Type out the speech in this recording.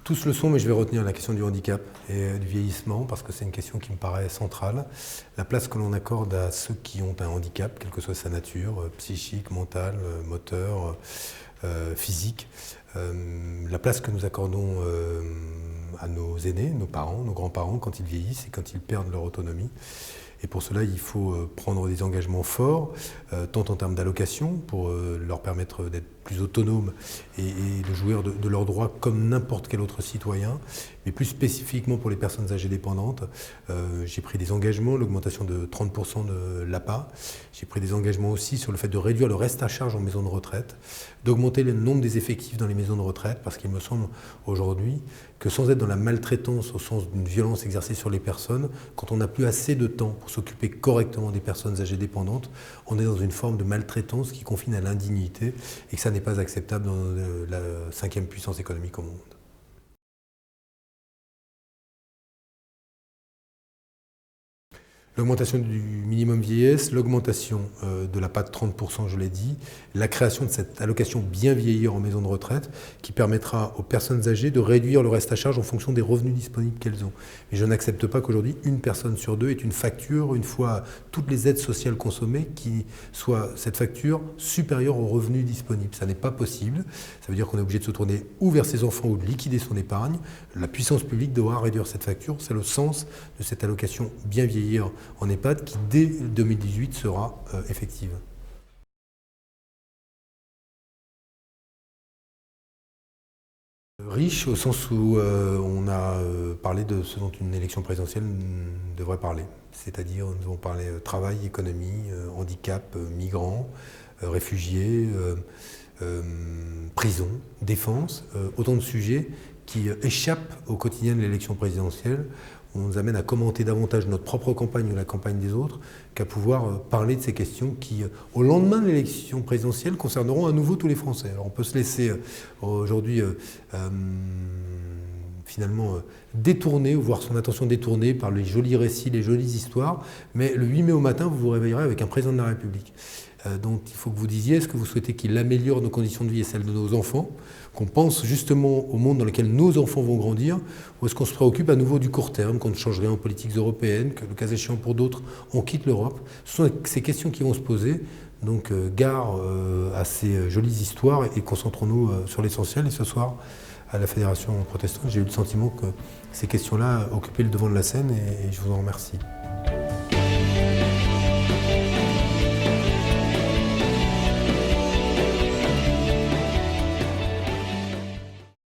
Tous le sont, mais je vais retenir la question du handicap et du vieillissement parce que c'est une question qui me paraît centrale. La place que l'on accorde à ceux qui ont un handicap, quelle que soit sa nature, psychique, mentale, moteur, physique, la place que nous accordons à nos aînés, nos parents, nos grands-parents quand ils vieillissent et quand ils perdent leur autonomie. Et pour cela, il faut prendre des engagements forts, tant en termes d'allocation, pour leur permettre d'être plus autonomes et de jouir de leurs droits comme n'importe quel autre citoyen, mais plus spécifiquement pour les personnes âgées dépendantes. J'ai pris des engagements, l'augmentation de 30% de l'APA. J'ai pris des engagements aussi sur le fait de réduire le reste à charge en maison de retraite, d'augmenter le nombre des effectifs dans les maisons de retraite, parce qu'il me semble aujourd'hui que sans être dans la maltraitance au sens d'une violence exercée sur les personnes, quand on n'a plus assez de temps pour s'occuper correctement des personnes âgées dépendantes, on est dans une forme de maltraitance qui confine à l'indignité et que ça n'est pas acceptable dans la 5e puissance économique au monde. L'augmentation du minimum vieillesse, l'augmentation de la PAT de 30%, je l'ai dit, la création de cette allocation bien vieillir en maison de retraite qui permettra aux personnes âgées de réduire le reste à charge en fonction des revenus disponibles qu'elles ont. Mais je n'accepte pas qu'aujourd'hui, une personne sur deux ait une facture, une fois toutes les aides sociales consommées, qui soit cette facture supérieure aux revenus disponibles. Ça n'est pas possible. Ça veut dire qu'on est obligé de se tourner ou vers ses enfants ou de liquider son épargne. La puissance publique devra réduire cette facture. C'est le sens de cette allocation bien vieillir en EHPAD qui, dès 2018, sera effective. Riche au sens où on a parlé de ce dont une élection présidentielle devrait parler. C'est-à-dire, nous avons parlé travail, économie, handicap, migrants, réfugiés, prison, défense, autant de sujets qui échappent au quotidien de l'élection présidentielle. On nous amène à commenter davantage notre propre campagne ou la campagne des autres qu'à pouvoir parler de ces questions qui, au lendemain de l'élection présidentielle, concerneront à nouveau tous les Français. Alors on peut se laisser aujourd'hui finalement détourner ou voir son attention détournée par les jolis récits, les jolies histoires, mais le 8 mai au matin, vous vous réveillerez avec un président de la République. Donc il faut que vous disiez, est-ce que vous souhaitez qu'il améliore nos conditions de vie et celles de nos enfants, qu'on pense justement au monde dans lequel nos enfants vont grandir, ou est-ce qu'on se préoccupe à nouveau du court terme, qu'on ne change rien aux politiques européennes, que le cas échéant pour d'autres, on quitte l'Europe? Ce sont ces questions qui vont se poser, donc gare à ces jolies histoires et concentrons-nous sur l'essentiel. Et ce soir, à la Fédération protestante, j'ai eu le sentiment que ces questions-là occupaient le devant de la scène et je vous en remercie.